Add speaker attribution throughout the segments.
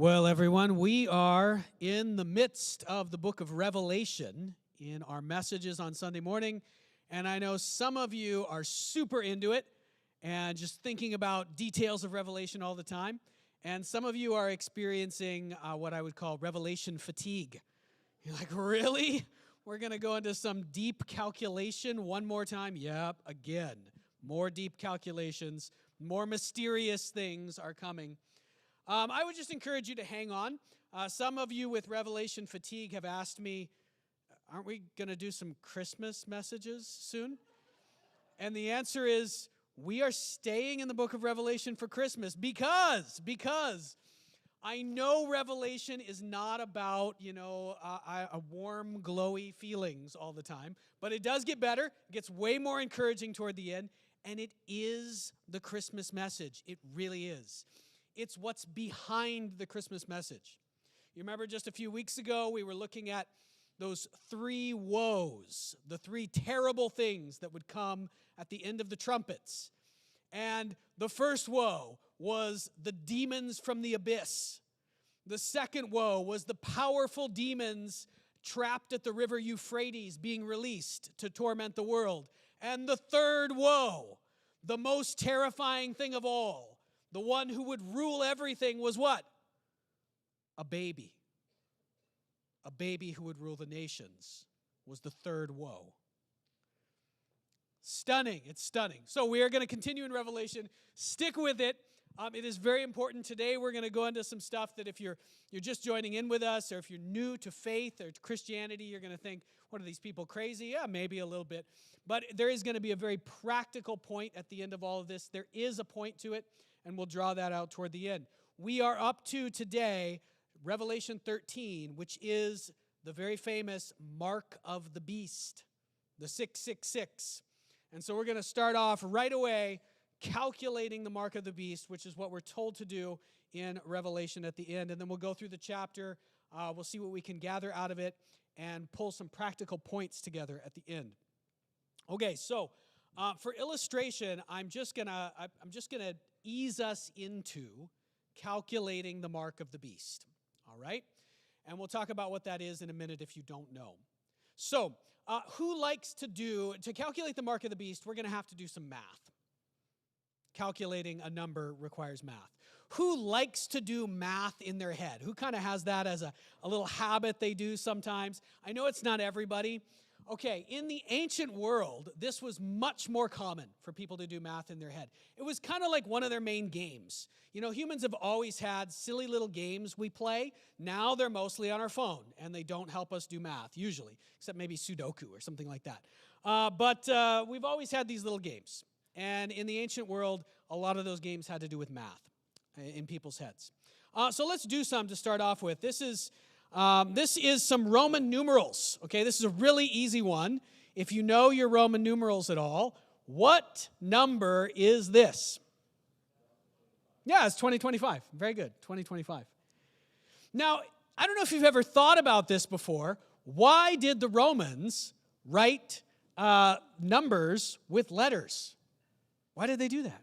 Speaker 1: Well, everyone, we are in the midst of the book of Revelation in our messages on Sunday morning, and I know some of you are super into it and just thinking about details of Revelation all the time, and some of you are experiencing what I would call Revelation fatigue. You're like, really? We're going to go into some deep calculation one more time? Yep, again. More deep calculations, more mysterious things are coming. I would just encourage you to hang on. Some of you with Revelation fatigue have asked me, aren't we going to do some Christmas messages soon? And the answer is, we are staying in the book of Revelation for Christmas because I know Revelation is not about, a warm, glowy feelings all the time, but it does get better. It gets way more encouraging toward the end, and it is the Christmas message. It really is. It's what's behind the Christmas message. You remember just a few weeks ago, we were looking at those three woes, the three terrible things that would come at the end of the trumpets. And the first woe was the demons from the abyss. The second woe was the powerful demons trapped at the river Euphrates being released to torment the world. And the third woe, the most terrifying thing of all, the one who would rule everything, was what? A baby. A baby who would rule the nations was the third woe. Stunning. It's stunning. So we are going to continue in Revelation. Stick with it. It is very important. Today we're going to go into some stuff that if you're just joining in with us, or if you're new to faith or to Christianity, you're going to think, what are these people, crazy? Yeah, maybe a little bit. But there is going to be a very practical point at the end of all of this. There is a point to it, and we'll draw that out toward the end. We are up to today Revelation 13, which is the very famous mark of the beast, the 666. And so we're going to start off right away calculating the mark of the beast, which is what we're told to do in Revelation at the end. And then we'll go through the chapter. We'll see what we can gather out of it and pull some practical points together at the end. Okay, so for illustration, I'm just gonna ease us into calculating the mark of the beast. All right? And we'll talk about what that is in a minute if you don't know. So, who likes to calculate the mark of the beast, we're going to have to do some math. Calculating a number requires math. Who likes to do math in their head? Who kind of has that as a little habit they do sometimes? I know it's not everybody. Okay, in the ancient world, this was much more common for people to do math in their head. It was kind of like one of their main games. You know, humans have always had silly little games we play. Now they're mostly on our phone, and they don't help us do math, usually, except maybe Sudoku or something like that. But we've always had these little games. And in the ancient world, a lot of those games had to do with math in people's heads. So let's do some to start off with. This is some Roman numerals. Okay, this is a really easy one. If you know your Roman numerals at all, what number is this? Yeah, it's 2025. Very good, 2025. Now, I don't know if you've ever thought about this before. Why did the Romans write numbers with letters? Why did they do that?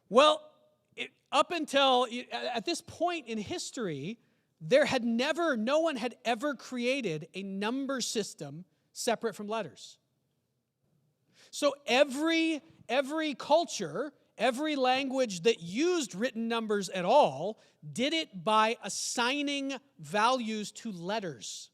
Speaker 1: Well, up until at this point in history, no one had ever created a number system separate from letters. So every culture, every language that used written numbers at all, did it by assigning values to letters.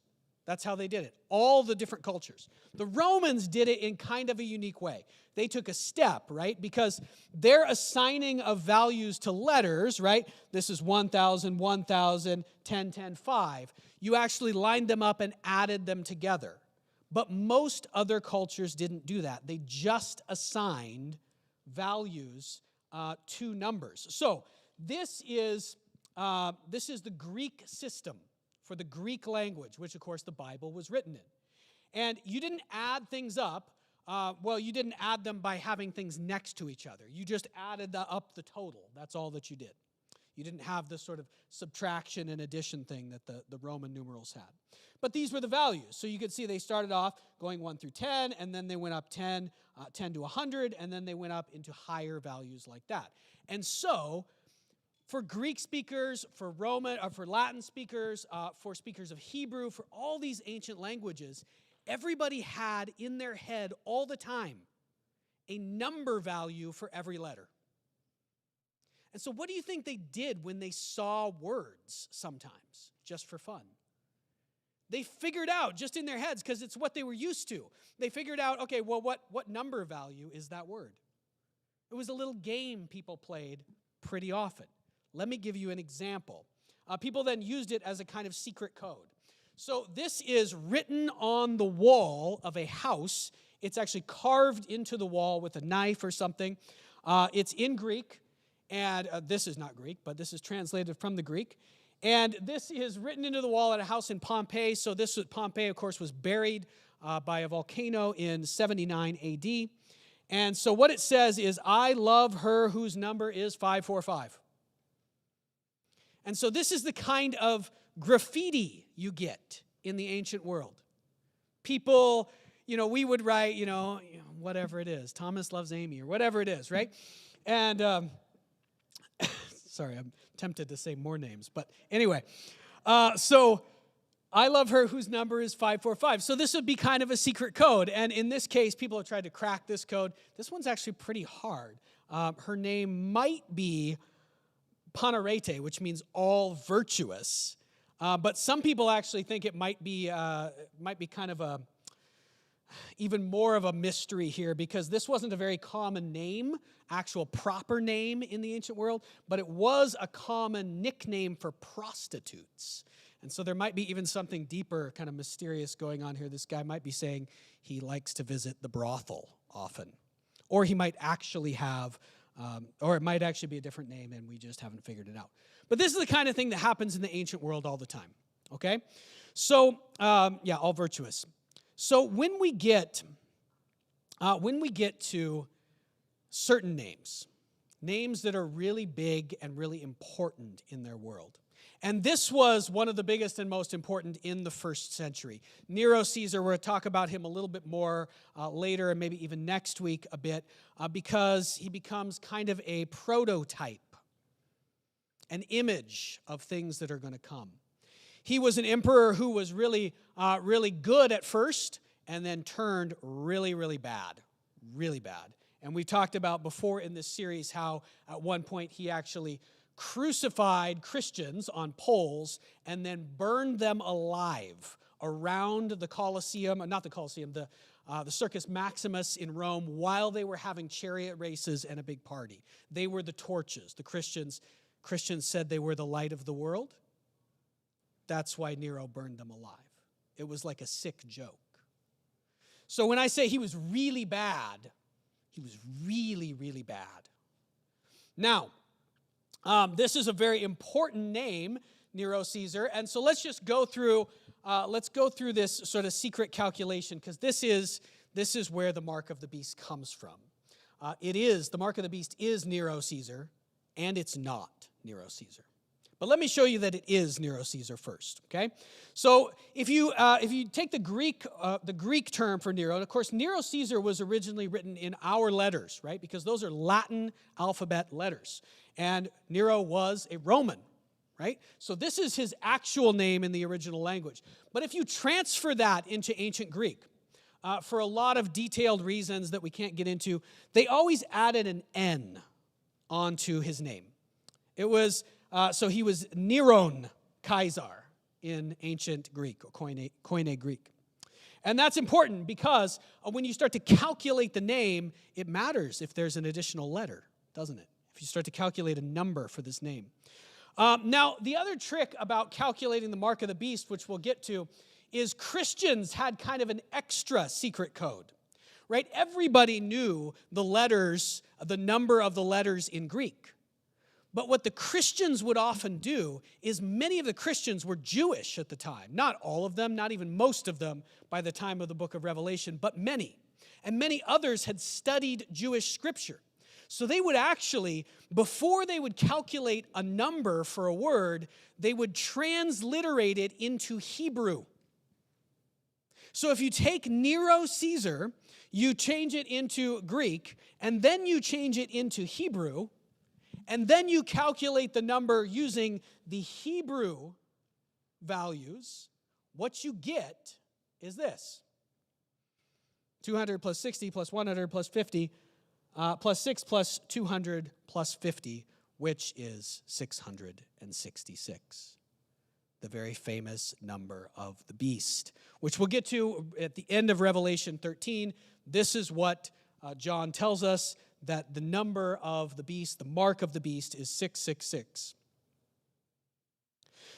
Speaker 1: That's how they did it. All the different cultures. The Romans did it in kind of a unique way. They took a step, right? Because their assigning of values to letters, right? This is 1,000, 1,000, 10, 10, 5. You actually lined them up and added them together. But most other cultures didn't do that. They just assigned values to numbers. So this is the Greek system for the Greek language, which, of course, the Bible was written in. And you didn't add things up. You didn't add them by having things next to each other. You just added up the total. That's all that you did. You didn't have this sort of subtraction and addition thing that the Roman numerals had. But these were the values. So you could see they started off going 1 through 10, and then they went up 10 to 100, and then they went up into higher values like that. And so for Greek speakers, for Latin speakers, for speakers of Hebrew, for all these ancient languages, everybody had in their head all the time a number value for every letter. And so what do you think they did when they saw words sometimes, just for fun? They figured out, just in their heads, because it's what they were used to, they figured out, okay, well, what number value is that word? It was a little game people played pretty often. Let me give you an example. People then used it as a kind of secret code. So this is written on the wall of a house. It's actually carved into the wall with a knife or something. It's in Greek, and this is not Greek, but this is translated from the Greek. And this is written into the wall at a house in Pompeii. So Pompeii, of course, was buried by a volcano in 79 AD. And so what it says is, I love her whose number is 545. And so this is the kind of graffiti you get in the ancient world. People, we would write, whatever it is, Thomas loves Amy or whatever it is, right? And, sorry, I'm tempted to say more names, but anyway. So I love her whose number is 545. So this would be kind of a secret code. And in this case, people have tried to crack this code. This one's actually pretty hard. Her name might be Panerete, which means all virtuous. But some people actually think it might be kind of even more of a mystery here, because this wasn't a very common name, actual proper name in the ancient world, but it was a common nickname for prostitutes. And so there might be even something deeper, kind of mysterious going on here. This guy might be saying he likes to visit the brothel often. Or he might actually have, or it might actually be a different name and we just haven't figured it out. But this is the kind of thing that happens in the ancient world all the time, okay? So, all virtuous. So when we get to certain names that are really big and really important in their world, and this was one of the biggest and most important in the first century. Nero Caesar, we're going to talk about him a little bit more later and maybe even next week a bit, because he becomes kind of a prototype, an image of things that are going to come. He was an emperor who was really good at first and then turned really, really bad, really bad. And we talked about before in this series how at one point he actually crucified Christians on poles and then burned them alive around the Colosseum, not the Colosseum, the Circus Maximus in Rome, while they were having chariot races and a big party. They were the torches. The Christians said they were the light of the world. That's why Nero burned them alive. It was like a sick joke. So when I say he was really bad, he was really, really bad. Now, this is a very important name, Nero Caesar, and so let's just go through. Let's go through this sort of secret calculation, because this is where the mark of the beast comes from. The mark of the beast is Nero Caesar, and it's not Nero Caesar. But let me show you that it is Nero Caesar first, okay? So if you take the Greek term for Nero, and of course Nero Caesar was originally written in our letters, right? Because those are Latin alphabet letters. And Nero was a Roman, right? So this is his actual name in the original language. But if you transfer that into ancient Greek, for a lot of detailed reasons that we can't get into, they always added an N onto his name. It was, so he was Neron Caesar in ancient Greek, or Koine Greek. And that's important because when you start to calculate the name, it matters if there's an additional letter, doesn't it? If you start to calculate a number for this name. Now, the other trick about calculating the mark of the beast, which we'll get to, is Christians had kind of an extra secret code, right? Everybody knew the letters, the number of the letters in Greek. But what the Christians would often do is many of the Christians were Jewish at the time. Not all of them, not even most of them by the time of the book of Revelation, but many. And many others had studied Jewish scripture. So they would actually, before they would calculate a number for a word, they would transliterate it into Hebrew. So if you take Nero Caesar, you change it into Greek, and then you change it into Hebrew, and then you calculate the number using the Hebrew values, what you get is this. 200 plus 60 plus 100 plus 50 plus 6 plus 200 plus 50, which is 666. The very famous number of the beast, which we'll get to at the end of Revelation 13. This is what John tells us, that the number of the beast, the mark of the beast, is 666.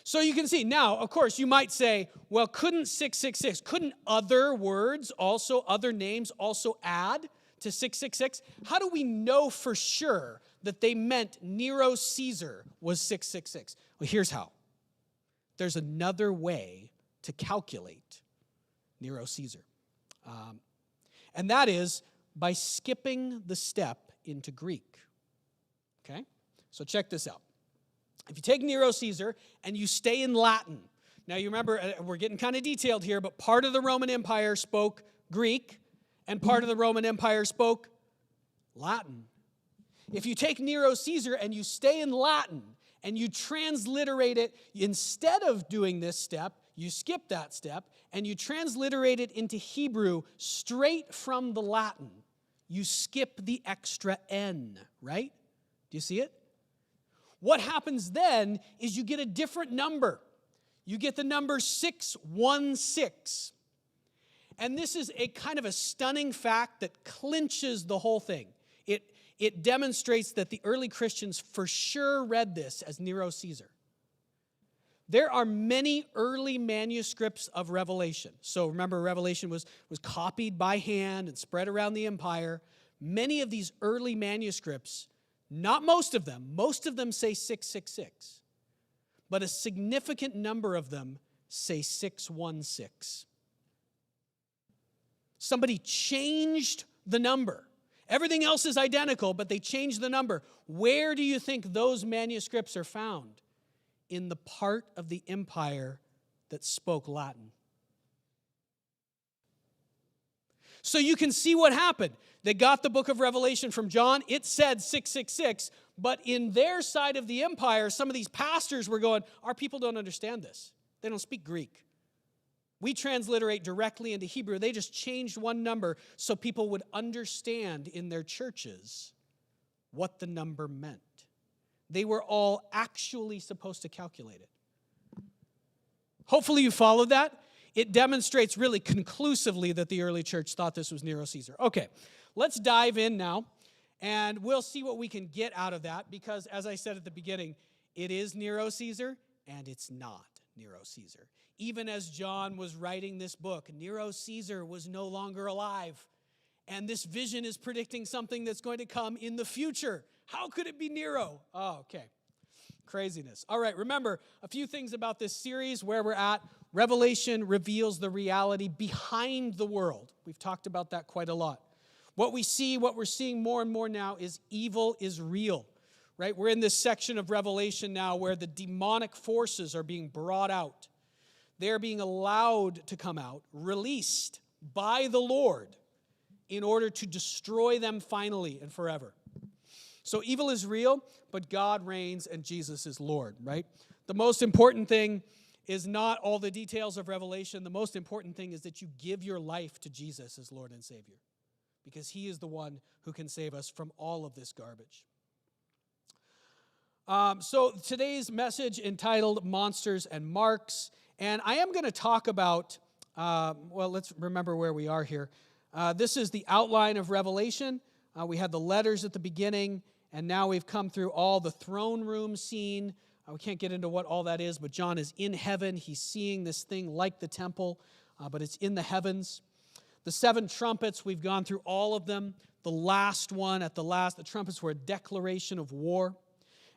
Speaker 1: So you can see, now, of course, you might say, well, couldn't other words also, other names also add to 666? How do we know for sure that they meant Nero Caesar was 666? Well, here's how. There's another way to calculate Nero Caesar. And that is by skipping the step into Greek. Okay? So check this out. If you take Nero Caesar and you stay in Latin, now you remember, we're getting kind of detailed here, but part of the Roman Empire spoke Greek and part of the Roman Empire spoke Latin. If you take Nero Caesar and you stay in Latin and you transliterate it, instead of doing this step, you skip that step and you transliterate it into Hebrew straight from the Latin. You skip the extra N, right? Do you see it? What happens then is you get a different number. You get the number 616. And this is a kind of a stunning fact that clinches the whole thing. It demonstrates that the early Christians for sure read this as Nero Caesar. There are many early manuscripts of Revelation. So remember, Revelation was copied by hand and spread around the empire. Many of these early manuscripts, not most of them say 666. But a significant number of them say 616. Somebody changed the number. Everything else is identical, but they changed the number. Where do you think those manuscripts are found? In the part of the empire that spoke Latin. So you can see what happened. They got the book of Revelation from John. It said 666, but in their side of the empire, some of these pastors were going, our people don't understand this. They don't speak Greek. We transliterate directly into Hebrew. They just changed one number so people would understand in their churches what the number meant. They were all actually supposed to calculate it. Hopefully you followed that. It demonstrates really conclusively that the early church thought this was Nero Caesar. Okay, let's dive in now, and we'll see what we can get out of that, because as I said at the beginning, it is Nero Caesar, and it's not Nero Caesar. Even as John was writing this book, Nero Caesar was no longer alive, and this vision is predicting something that's going to come in the future. How could it be Nero? Oh, okay. Craziness. All right, remember a few things about this series, where we're at. Revelation reveals the reality behind the world. We've talked about that quite a lot. What we're seeing more and more now is evil is real, right? We're in this section of Revelation now where the demonic forces are being brought out. They're being allowed to come out, released by the Lord in order to destroy them finally and forever. So evil is real, but God reigns and Jesus is Lord, right? The most important thing is not all the details of Revelation. The most important thing is that you give your life to Jesus as Lord and Savior, because he is the one who can save us from all of this garbage. So today's message entitled Monsters and Marks, and I am going to talk about, let's remember where we are here. This is the outline of Revelation. We had the letters at the beginning, and now we've come through all the throne room scene. We can't get into what all that is, but John is in heaven. He's seeing this thing like the temple, but it's in the heavens. The 7 trumpets, we've gone through all of them. The last one, the trumpets were a declaration of war.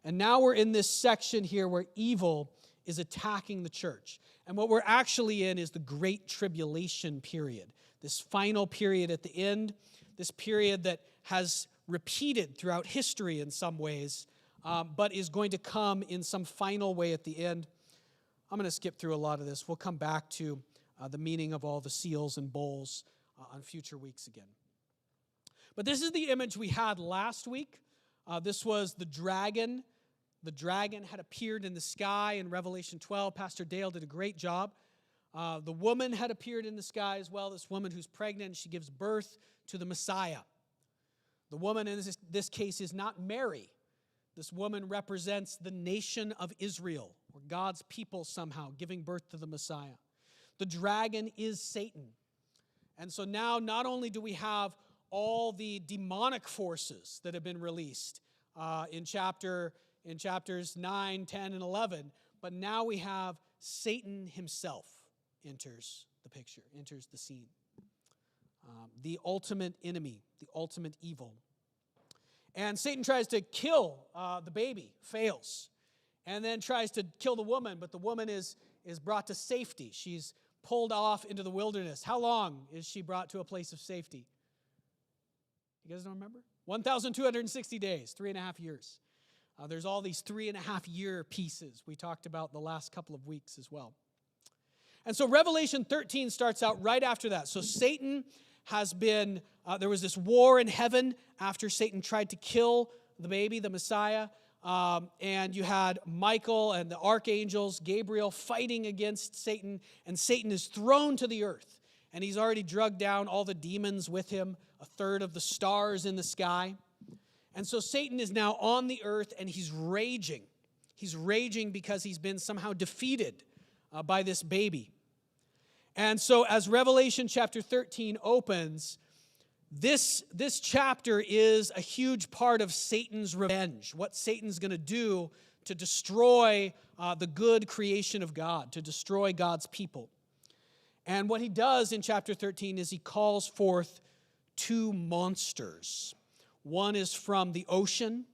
Speaker 1: And now we're in this section here where evil is attacking the church. And what we're actually in is the Great Tribulation period, this final period at the end, this period that has repeated throughout history in some ways, but is going to come in some final way at the end. I'm going to skip through a lot of this. We'll come back to the meaning of all the seals and bowls on future weeks again. But this is the image we had last week. This was the dragon. The dragon had appeared in the sky in Revelation 12. Pastor Dale did a great job. The woman had appeared in the sky as well, this woman who's pregnant. She gives birth to the Messiah. The woman in this case is not Mary. This woman represents the nation of Israel, or God's people somehow, giving birth to the Messiah. The dragon is Satan. And so now not only do we have all the demonic forces that have been released in chapters 9, 10, and 11, but now we have Satan himself enters the picture, enters the scene. The ultimate enemy, the ultimate evil. And Satan tries to kill the baby, fails, and then tries to kill the woman, but the woman is brought to safety. She's pulled off into the wilderness. How long is she brought to a place of safety? You guys don't remember? 1,260 days, 3.5 years. There's all these 3.5-year pieces we talked about the last couple of weeks as well. And so Revelation 13 starts out right after that. So Satan has been, there was this war in heaven after Satan tried to kill the baby, the Messiah. And you had Michael and the archangels, Gabriel, fighting against Satan. And Satan is thrown to the earth. And he's already drugged down all the demons with him, a third of the stars in the sky. And so Satan is now on the earth and he's raging. He's raging because he's been somehow defeated by this baby. And so as Revelation chapter 13 opens, this chapter is a huge part of Satan's revenge, what Satan's going to do to destroy the good creation of God, to destroy God's people. And what he does in chapter 13 is he calls forth two monsters. One is from the ocean,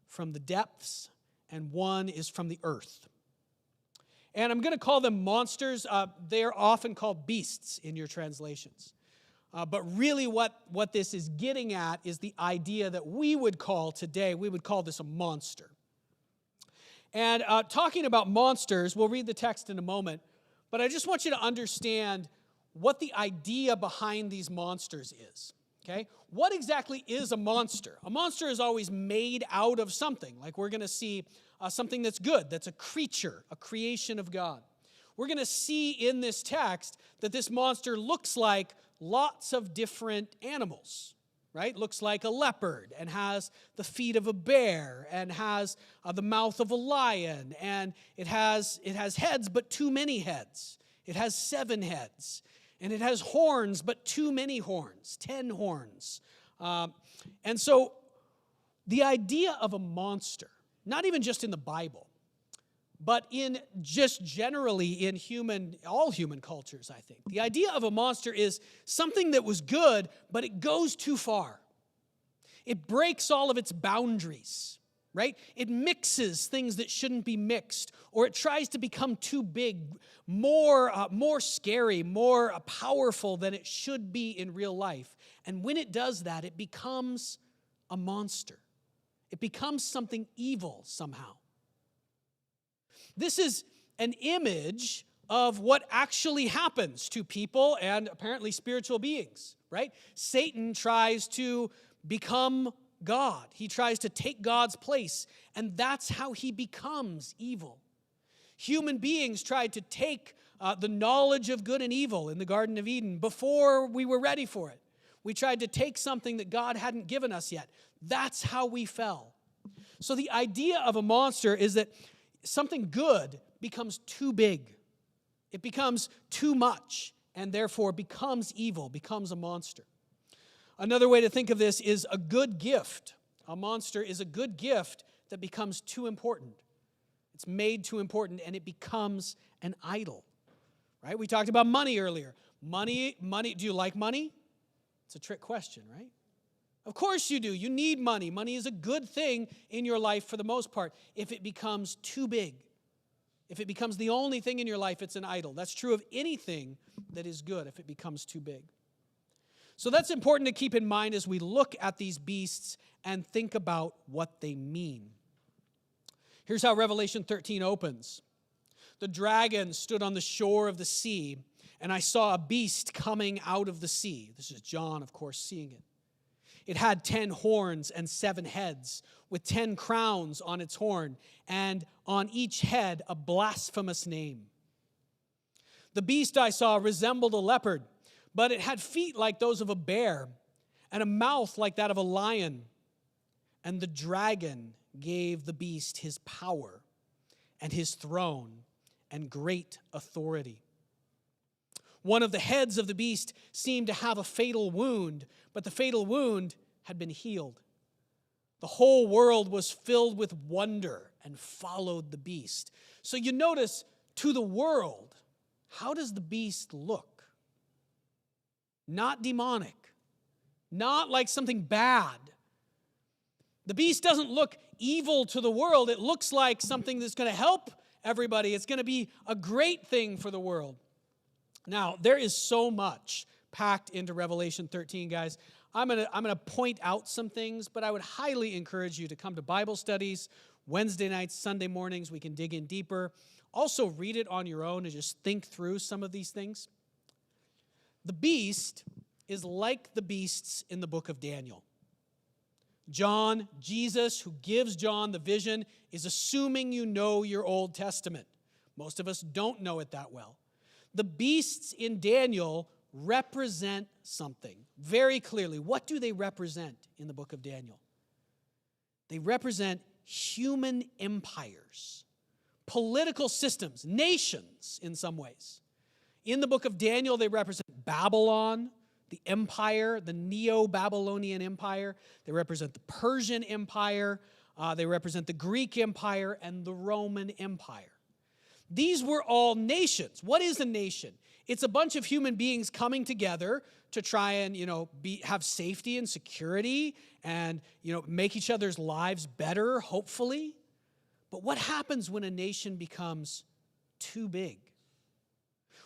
Speaker 1: from the depths, and one is from the earth. And I'm going to call them monsters. They are often called beasts in your translations. But really what this is getting at is the idea that we would call today, we would call this a monster. And talking about monsters, we'll read the text in a moment, but I just want you to understand what the idea behind these monsters is. Okay? What exactly is a monster? A monster is always made out of something. Like we're going to see something that's good, that's a creature, a creation of God. We're going to see in this text that this monster looks like lots of different animals, right? Looks like a leopard and has the feet of a bear and has the mouth of a lion, and it has heads but too many heads. It has 7 heads. And it has horns, but too many horns, 10 horns. And so the idea of a monster, not even just in the Bible, but in just generally in all human cultures, I think. The idea of a monster is something that was good, but it goes too far. It breaks all of its boundaries, right? It mixes things that shouldn't be mixed, or it tries to become too big, more scary, more powerful than it should be in real life. And when it does that, it becomes a monster. It becomes something evil somehow. This is an image of what actually happens to people and apparently spiritual beings, right? Satan tries to become God. He tries to take God's place, and that's how he becomes evil. Human beings tried to take the knowledge of good and evil in the Garden of Eden before we were ready for it. We tried to take something that God hadn't given us yet. That's how we fell. So the idea of a monster is that something good becomes too big. It becomes too much, and therefore becomes evil, becomes a monster. Another way to think of this is a good gift. A monster is a good gift that becomes too important. It's made too important, and it becomes an idol. Right? We talked about money earlier. Money, do you like money? It's a trick question, right? Of course you do. You need money. Money is a good thing in your life for the most part. If it becomes too big, if it becomes the only thing in your life, it's an idol. That's true of anything that is good if it becomes too big. So that's important to keep in mind as we look at these beasts and think about what they mean. Here's how Revelation 13 opens. The dragon stood on the shore of the sea, and I saw a beast coming out of the sea. This is John, of course, seeing it. It had 10 horns and 7 heads, with 10 crowns on its horn, and on each head a blasphemous name. The beast I saw resembled a leopard, but it had feet like those of a bear, and a mouth like that of a lion. And the dragon gave the beast his power, and his throne, and great authority. One of the heads of the beast seemed to have a fatal wound, but the fatal wound had been healed. The whole world was filled with wonder and followed the beast. So you notice, to the world, how does the beast look? Not demonic, not like something bad. The beast doesn't look evil to the world. It looks like something that's going to help everybody. It's going to be a great thing for the world. Now, there is so much packed into Revelation 13, guys. I'm going to point out some things, but I would highly encourage you to come to Bible studies, Wednesday nights, Sunday mornings. We can dig in deeper. Also, read it on your own and just think through some of these things. The beast is like the beasts in the book of Daniel. Jesus, who gives John the vision, is assuming you know your Old Testament. Most of us don't know it that well. The beasts in Daniel represent something very clearly. What do they represent in the book of Daniel? They represent human empires, political systems, nations in some ways. In the book of Daniel, they represent Babylon, the empire, the Neo-Babylonian empire. They represent the Persian empire. They represent the Greek empire and the Roman empire. These were all nations. What is a nation? It's a bunch of human beings coming together to try and, have safety and security and, make each other's lives better, hopefully. But what happens when a nation becomes too big?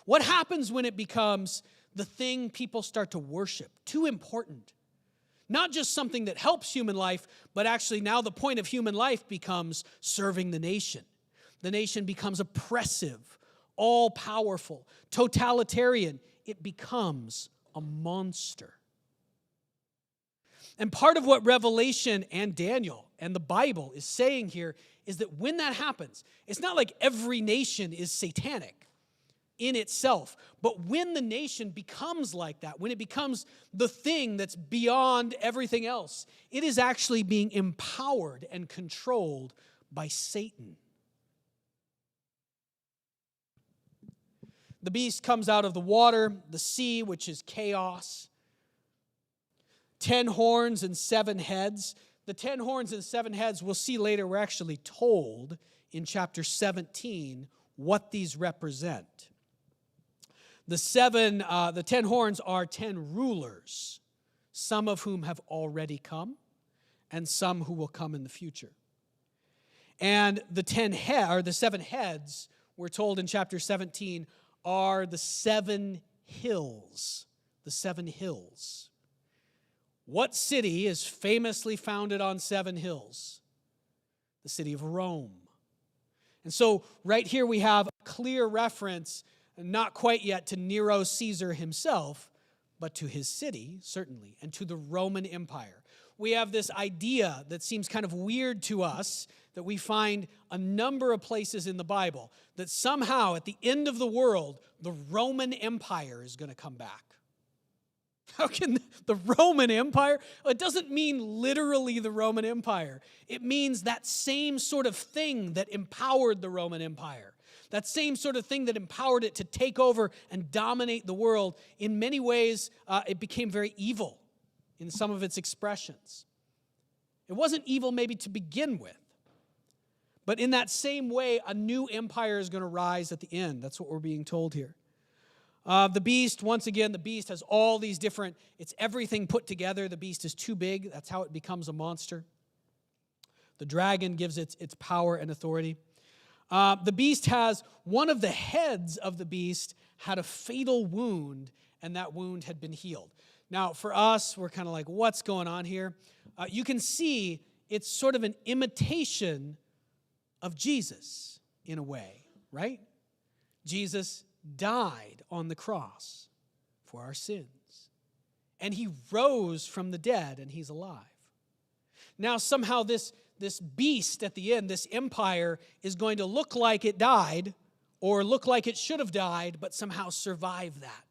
Speaker 1: What happens when it becomes the thing people start to worship, too important? Not just something that helps human life, but actually now the point of human life becomes serving the nation. The nation becomes oppressive, all-powerful, totalitarian. It becomes a monster. And part of what Revelation and Daniel and the Bible is saying here is that when that happens, it's not like every nation is satanic in itself, but when the nation becomes like that, when it becomes the thing that's beyond everything else, it is actually being empowered and controlled by Satan. The beast comes out of the water, the sea, which is chaos. 10 horns and 7 heads. The 10 horns and 7 heads, we'll see later, we're actually told in chapter 17 what these represent. The 10 horns are 10 rulers, some of whom have already come, and some who will come in the future. And the 7 heads, we're told in chapter 17, are the 7 hills. The 7 hills. What city is famously founded on 7 hills? The city of Rome. And so right here we have a clear reference, not quite yet to Nero Caesar himself, but to his city, certainly, and to the Roman Empire. We have this idea that seems kind of weird to us, that we find a number of places in the Bible, that somehow at the end of the world, the Roman Empire is going to come back. How can the Roman Empire? It doesn't mean literally the Roman Empire. It means that same sort of thing that empowered the Roman Empire. That same sort of thing that empowered it to take over and dominate the world. In many ways, it became very evil in some of its expressions. It wasn't evil maybe to begin with. But in that same way, a new empire is going to rise at the end. That's what we're being told here. The beast, once again, the beast has all these different, it's everything put together. The beast is too big. That's how it becomes a monster. The dragon gives its power and authority. The beast has, one of the heads of the beast had a fatal wound, and that wound had been healed. Now, for us, we're kind of like, what's going on here? You can see it's sort of an imitation of Jesus in a way, right? Jesus died on the cross for our sins. And he rose from the dead, and he's alive. Now, somehow this beast at the end, this empire, is going to look like it died or look like it should have died, but somehow survive that.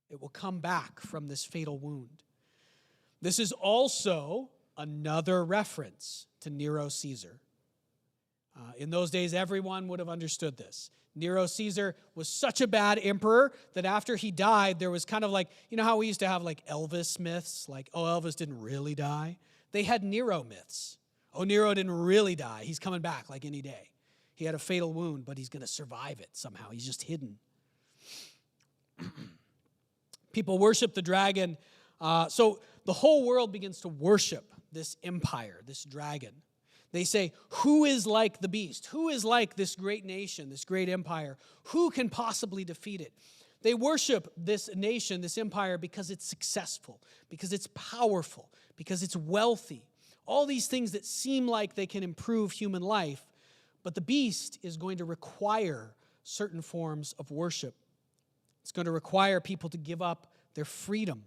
Speaker 1: It will come back from this fatal wound. This is also another reference to Nero Caesar. In those days, everyone would have understood this. Nero Caesar was such a bad emperor that after he died, there was kind of like, you know how we used to have like Elvis myths? Like, oh, Elvis didn't really die. They had Nero myths. Oh, Nero didn't really die. He's coming back like any day. He had a fatal wound, but he's going to survive it somehow. He's just hidden. People worship the dragon. So the whole world begins to worship this empire, this dragon. They say, who is like the beast? Who is like this great nation, this great empire? Who can possibly defeat it? They worship this nation, this empire, because it's successful, because it's powerful, because it's wealthy. All these things that seem like they can improve human life, but the beast is going to require certain forms of worship. It's going to require people to give up their freedom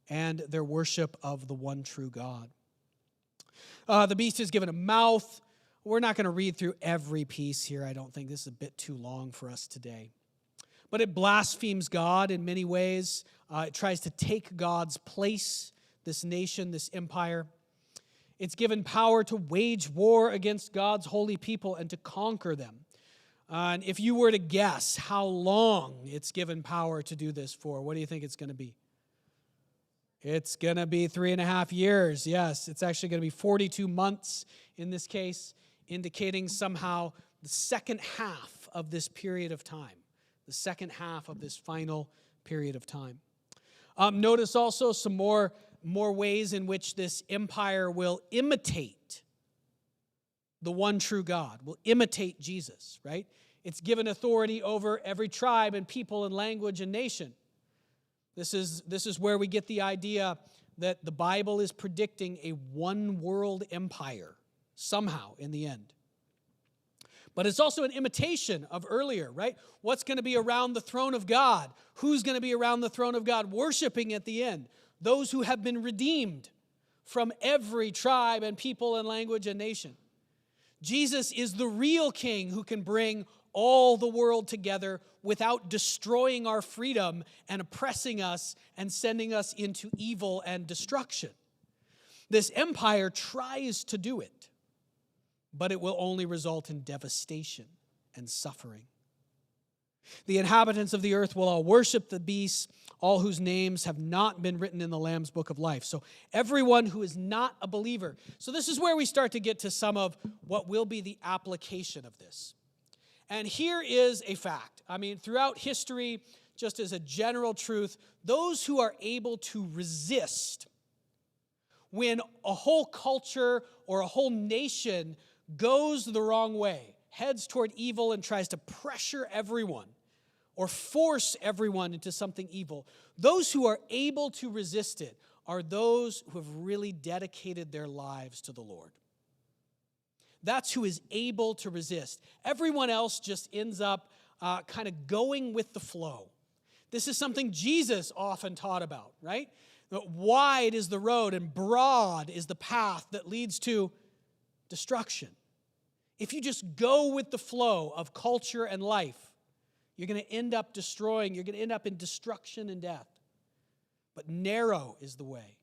Speaker 1: and their worship of the one true God. The beast is given a mouth. We're not going to read through every piece here, I don't think. This is a bit too long for us today. But it blasphemes God in many ways. It tries to take God's place, this nation, this empire. It's given power to wage war against God's holy people and to conquer them. And if you were to guess how long it's given power to do this for, what do you think it's going to be? It's going to be 3.5 years. Yes, it's actually going to be 42 months in this case, indicating somehow the second half of this period of time, the second half of this final period of time. Notice also some more ways in which this empire will imitate the one true God, will imitate Jesus, right? It's given authority over every tribe and people and language and nation. This is where we get the idea that the Bible is predicting a one-world empire somehow in the end. But it's also an imitation of earlier, right? What's going to be around the throne of God? Who's going to be around the throne of God worshiping at the end? Those who have been redeemed from every tribe and people and language and nation. Jesus is the real king who can bring all the world together without destroying our freedom and oppressing us and sending us into evil and destruction. This empire tries to do it, but it will only result in devastation and suffering. The inhabitants of the earth will all worship the beast, all whose names have not been written in the Lamb's book of life. So everyone who is not a believer. So this is where we start to get to some of what will be the application of this. And here is a fact. I mean, throughout history, just as a general truth, those who are able to resist when a whole culture or a whole nation goes the wrong way, heads toward evil and tries to pressure everyone or force everyone into something evil, those who are able to resist it are those who have really dedicated their lives to the Lord. That's who is able to resist. Everyone else just ends up kind of going with the flow. This is something Jesus often taught about, right? Wide is the road and broad is the path that leads to destruction. If you just go with the flow of culture and life, you're going to end up destroying, you're going to end up in destruction and death. But narrow is the way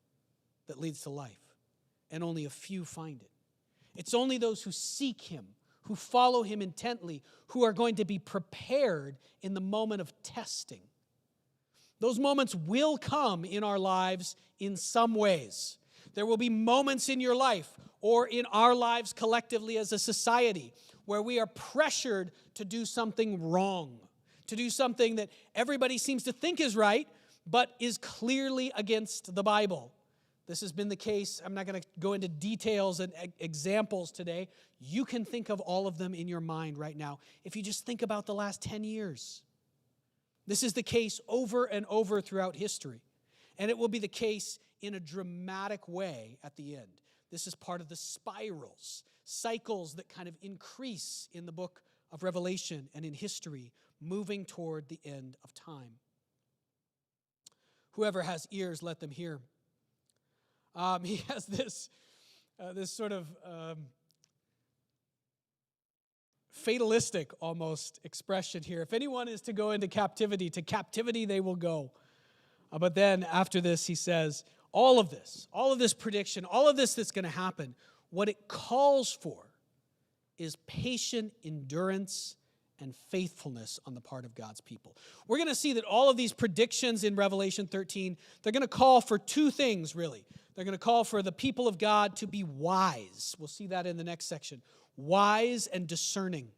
Speaker 1: that leads to life, and only a few find it. It's only those who seek him, who follow him intently, who are going to be prepared in the moment of testing. Those moments will come in our lives in some ways. There will be moments in your life or in our lives collectively as a society where we are pressured to do something wrong, to do something that everybody seems to think is right, but is clearly against the Bible. This has been the case. I'm not going to go into details and examples today. You can think of all of them in your mind right now if you just think about the last 10 years. This is the case over and over throughout history. And it will be the case in a dramatic way at the end. This is part of the spirals, cycles that kind of increase in the book of Revelation and in history, moving toward the end of time. Whoever has ears, let them hear. He has this sort of fatalistic almost expression here. If anyone is to go into captivity, to captivity they will go. But then after this, he says, all of this prediction, all of this that's going to happen, what it calls for is patient endurance and faithfulness on the part of God's people. We're going to see that all of these predictions in Revelation 13, they're going to call for two things, really. They're going to call for the people of God to be wise. We'll see that in the next section. Wise and discerning.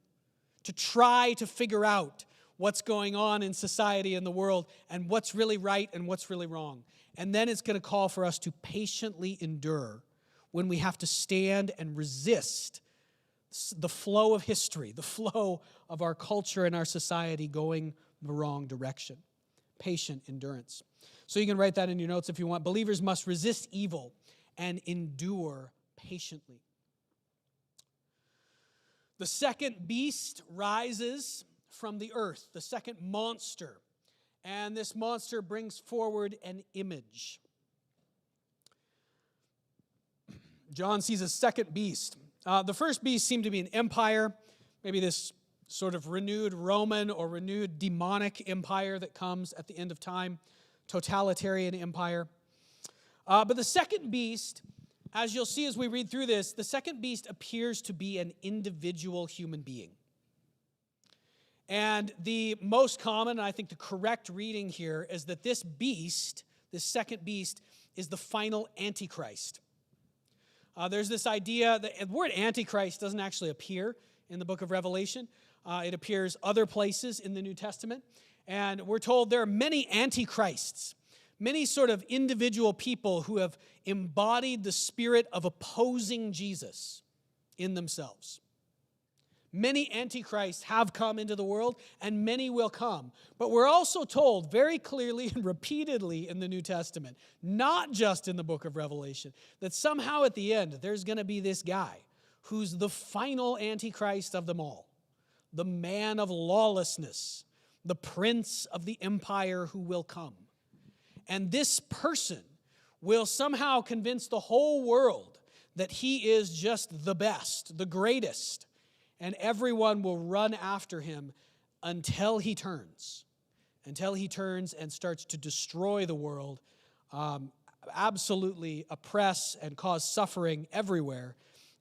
Speaker 1: To try to figure out what's going on in society and the world and what's really right and what's really wrong. And then it's going to call for us to patiently endure when we have to stand and resist the flow of history, the flow of our culture and our society going the wrong direction. Patient endurance. So you can write that in your notes if you want. Believers must resist evil and endure patiently. The second beast rises from the earth, the second monster. And this monster brings forward an image. John sees a second beast. The first beast seemed to be an empire, maybe this sort of renewed Roman or renewed demonic empire that comes at the end of time, totalitarian empire. But the second beast, as you'll see as we read through this, the second beast appears to be an individual human being. And the most common, and I think the correct reading here, is that this beast, this second beast, is the final Antichrist. There's this idea that the word Antichrist doesn't actually appear in the book of Revelation. It appears other places in the New Testament. And we're told there are many Antichrists, many sort of individual people who have embodied the spirit of opposing Jesus in themselves. Many antichrists have come into the world, and many will come. But we're also told very clearly and repeatedly in the New Testament, not just in the book of Revelation, that somehow at the end there's going to be this guy who's the final antichrist of them all, the man of lawlessness, the prince of the empire who will come. And this person will somehow convince the whole world that he is just the best, the greatest, and everyone will run after him until he turns and starts to destroy the world, absolutely oppress and cause suffering everywhere,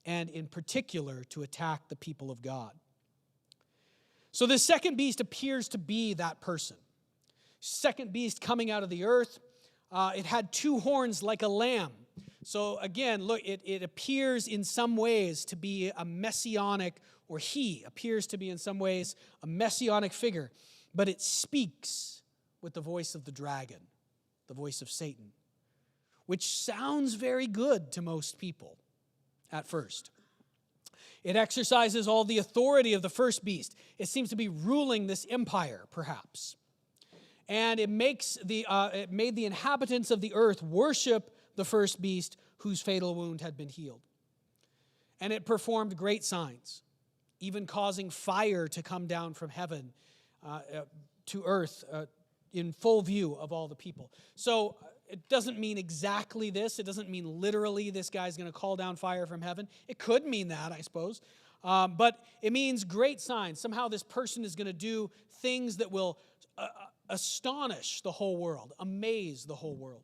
Speaker 1: and in particular to attack the people of God. So this second beast appears to be that person. Second beast coming out of the earth. It had two horns like a lamb. So again, look, it appears in some ways to be a messianic, or he appears to be in some ways a messianic figure, but it speaks with the voice of the dragon, the voice of Satan, which sounds very good to most people at first. It exercises all the authority of the first beast. It seems to be ruling this empire, perhaps. And it made the inhabitants of the earth worship the first beast whose fatal wound had been healed. And it performed great signs, even causing fire to come down from heaven to earth in full view of all the people. So it doesn't mean exactly this. It doesn't mean literally this guy's going to call down fire from heaven. It could mean that, I suppose. But it means great signs. Somehow this person is going to do things that will astonish the whole world, amaze the whole world.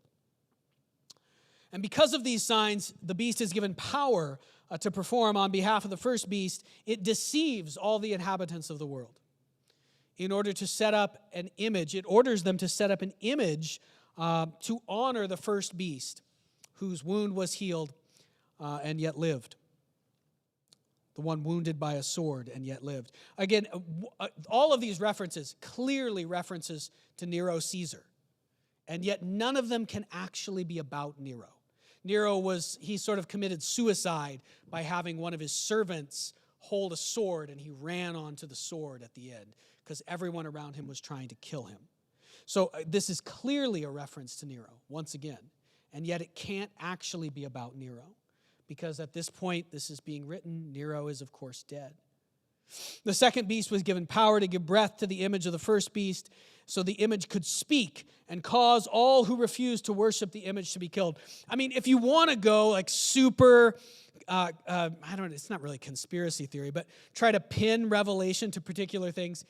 Speaker 1: And because of these signs, the beast is given power to perform on behalf of the first beast. It deceives all the inhabitants of the world in order to set up an image. It orders them to set up an image to honor the first beast whose wound was healed and yet lived. The one wounded by a sword and yet lived. Again, all of these references, clearly references to Nero Caesar. And yet none of them can actually be about Nero. He sort of committed suicide by having one of his servants hold a sword, and he ran onto the sword at the end because everyone around him was trying to kill him. So this is clearly a reference to Nero, once again. And yet it can't actually be about Nero, because at this point this is being written, Nero is of course dead. The second beast was given power to give breath to the image of the first beast, so the image could speak and cause all who refused to worship the image to be killed. I mean, if you want to go like super, it's not really conspiracy theory, but try to pin Revelation to particular things.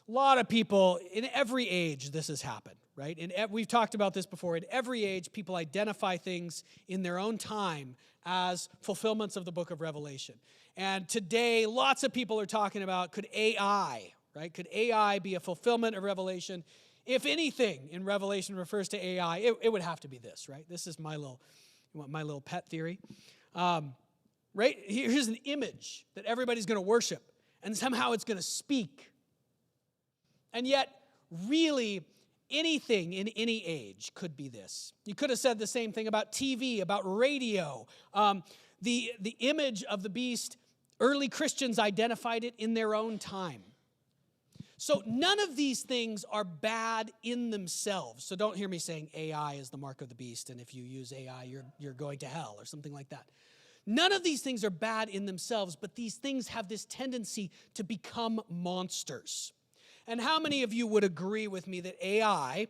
Speaker 1: A lot of people, in every age, this has happened, right? We've talked about this before. In every age, people identify things in their own time as fulfillments of the book of Revelation. And today, lots of people are talking about, could AI, right? Could AI be a fulfillment of Revelation? If anything in Revelation refers to AI, it would have to be this, right? This is my little pet theory. Right? Here's an image that everybody's going to worship, and somehow it's going to speak. And yet, really, anything in any age could be this. You could have said the same thing about TV, about radio. The image of the beast, early Christians identified it in their own time. So none of these things are bad in themselves. So don't hear me saying AI is the mark of the beast, and if you use AI, you're going to hell or something like that. None of these things are bad in themselves, but these things have this tendency to become monsters. And how many of you would agree with me that AI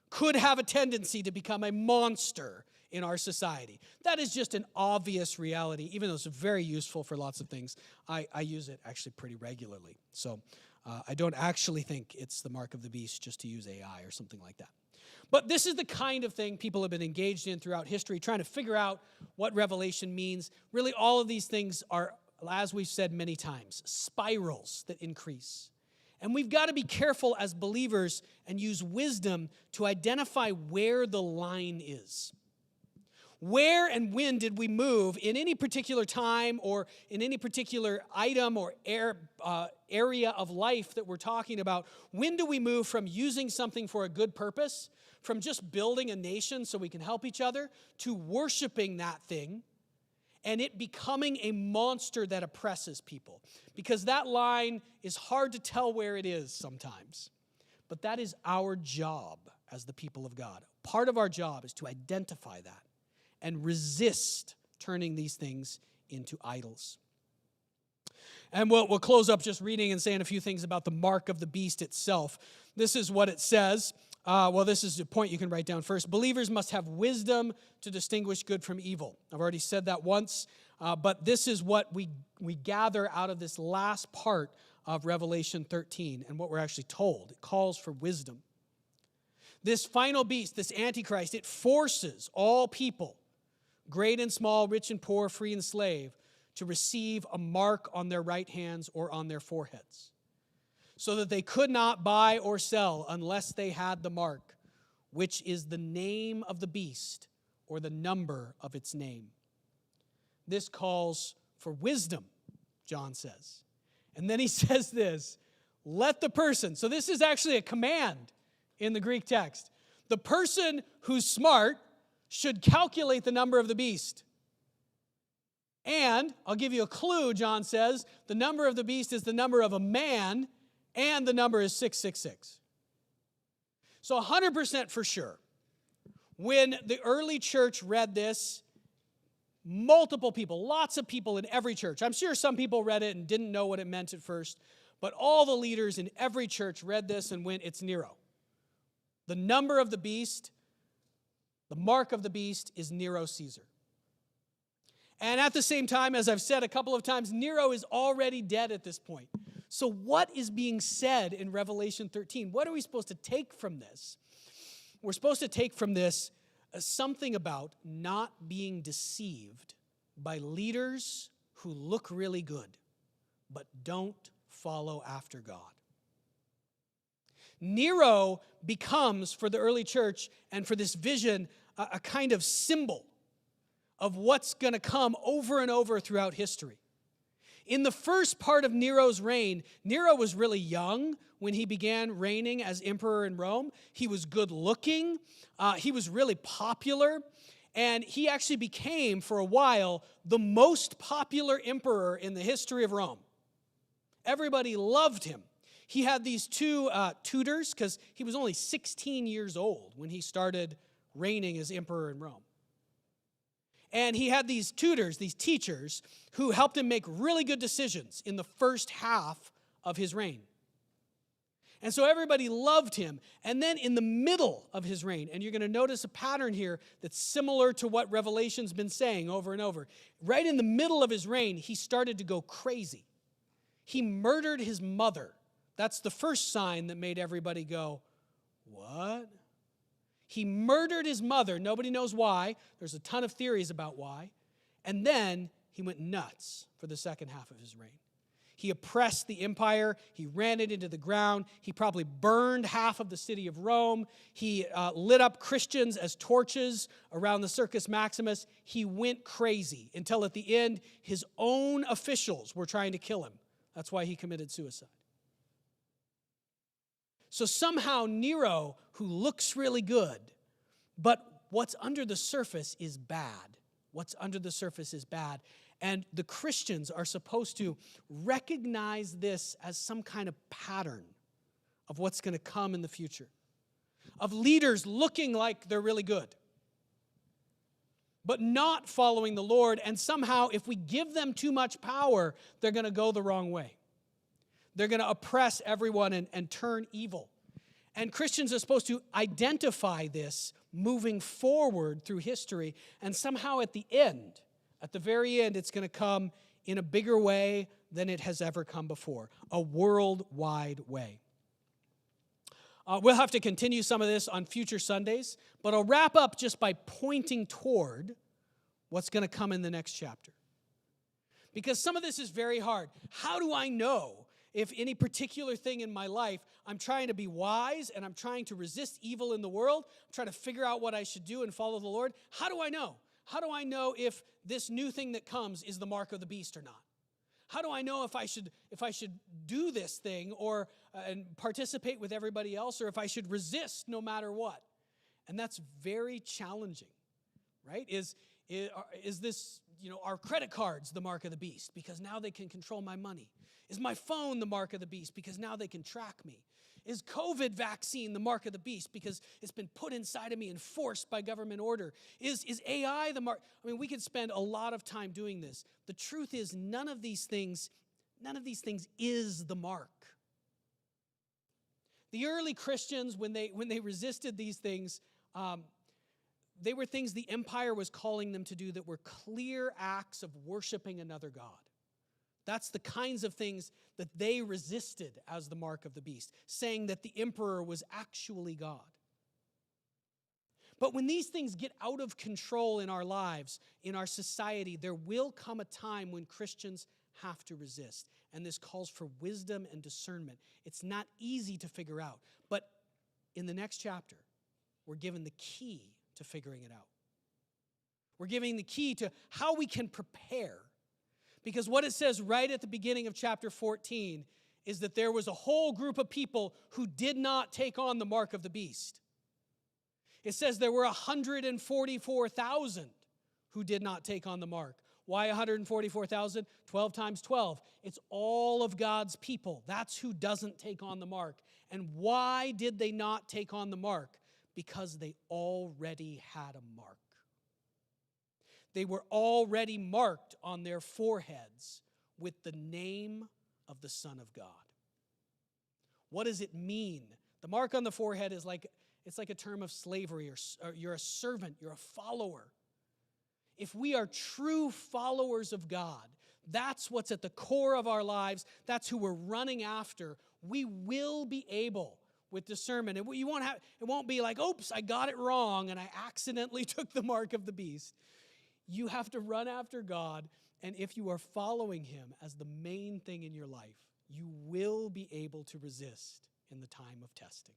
Speaker 1: could have a tendency to become a monster in our society? That is just an obvious reality, even though it's very useful for lots of things. I use it actually pretty regularly. So I don't actually think it's the mark of the beast just to use AI or something like that. But this is the kind of thing people have been engaged in throughout history, trying to figure out what Revelation means. Really, all of these things are, as we've said many times, spirals that increase. And we've got to be careful as believers and use wisdom to identify where the line is. Where and when did we move in any particular time or in any particular item or area of life that we're talking about? When do we move from using something for a good purpose, from just building a nation so we can help each other, to worshiping that thing and it becoming a monster that oppresses people? Because that line is hard to tell where it is sometimes. But that is our job as the people of God. Part of our job is to identify that and resist turning these things into idols. And we'll close up just reading and saying a few things about the mark of the beast itself. This is what it says. This is a point you can write down first. Believers must have wisdom to distinguish good from evil. I've already said that once, but this is what we gather out of this last part of Revelation 13 and what we're actually told. It calls for wisdom. This final beast, this Antichrist, it forces all people, great and small, rich and poor, free and slave, to receive a mark on their right hands or on their foreheads, so that they could not buy or sell unless they had the mark, which is the name of the beast or the number of its name. This calls for wisdom, John says. And then he says this, let the person, so this is actually a command in the Greek text. The person who's smart should calculate the number of the beast. And I'll give you a clue, John says, the number of the beast is the number of a man, and the number is 666. So 100% for sure. When the early church read this, multiple people, lots of people in every church, I'm sure some people read it and didn't know what it meant at first, but all the leaders in every church read this and went, it's Nero. The number of the beast, the mark of the beast is Nero Caesar. And at the same time, as I've said a couple of times, Nero is already dead at this point. So what is being said in Revelation 13? What are we supposed to take from this? We're supposed to take from this something about not being deceived by leaders who look really good, but don't follow after God. Nero becomes, for the early church and for this vision, a kind of symbol of what's going to come over and over throughout history. In the first part of Nero's reign, Nero was really young when he began reigning as emperor in Rome. He was good looking. He was really popular. And he actually became, for a while, the most popular emperor in the history of Rome. Everybody loved him. He had these two tutors because he was only 16 years old when he started reigning as emperor in Rome. And he had these tutors, these teachers, who helped him make really good decisions in the first half of his reign. And so everybody loved him. And then in the middle of his reign, and you're going to notice a pattern here that's similar to what Revelation's been saying over and over. Right in the middle of his reign, he started to go crazy. He murdered his mother. That's the first sign that made everybody go, what? He murdered his mother. Nobody knows why. There's a ton of theories about why. And then he went nuts for the second half of his reign. He oppressed the empire. He ran it into the ground. He probably burned half of the city of Rome. He lit up Christians as torches around the Circus Maximus. He went crazy until at the end, his own officials were trying to kill him. That's why he committed suicide. So somehow Nero, who looks really good, but what's under the surface is bad. What's under the surface is bad. And the Christians are supposed to recognize this as some kind of pattern of what's going to come in the future. Of leaders looking like they're really good, but not following the Lord. And somehow, if we give them too much power, they're going to go the wrong way. They're going to oppress everyone and turn evil. And Christians are supposed to identify this moving forward through history. And somehow at the end, at the very end, it's going to come in a bigger way than it has ever come before. A worldwide way. We'll have to continue some of this on future Sundays, but I'll wrap up just by pointing toward what's going to come in the next chapter. Because some of this is very hard. How do I know if any particular thing in my life, I'm trying to be wise and I'm trying to resist evil in the world, I'm trying to figure out what I should do and follow the Lord? How do I know? How do I know if this new thing that comes is the mark of the beast or not? How do I know if I should do this thing or and participate with everybody else, or if I should resist no matter what? And that's very challenging, right? Is this, are credit cards the mark of the beast because now they can control my money? Is my phone the mark of the beast because now they can track me? Is COVID vaccine the mark of the beast because it's been put inside of me and forced by government order? Is AI the mark? I mean, we could spend a lot of time doing this. The truth is none of these things is the mark. The early Christians, when they resisted these things, they were things the empire was calling them to do that were clear acts of worshiping another god. That's the kinds of things that they resisted as the mark of the beast, saying that the emperor was actually God. But when these things get out of control in our lives, in our society, there will come a time when Christians have to resist. And this calls for wisdom and discernment. It's not easy to figure out. But in the next chapter, we're given the key to figuring it out. We're giving the key to how we can prepare. Because what it says right at the beginning of chapter 14 is that there was a whole group of people who did not take on the mark of the beast. It says there were 144,000 who did not take on the mark. Why 144,000? 12 times 12. It's all of God's people. That's who doesn't take on the mark. And why did they not take on the mark? Because they already had a mark. They were already marked on their foreheads with the name of the Son of God. What does it mean? The mark on the forehead is like a term of slavery, or you're a servant, you're a follower. If we are true followers of God, that's what's at the core of our lives. That's who we're running after. We will be able, with discernment, it won't be like, oops, I got it wrong and I accidentally took the mark of the beast. You have to run after God, and if you are following him as the main thing in your life, you will be able to resist in the time of testing.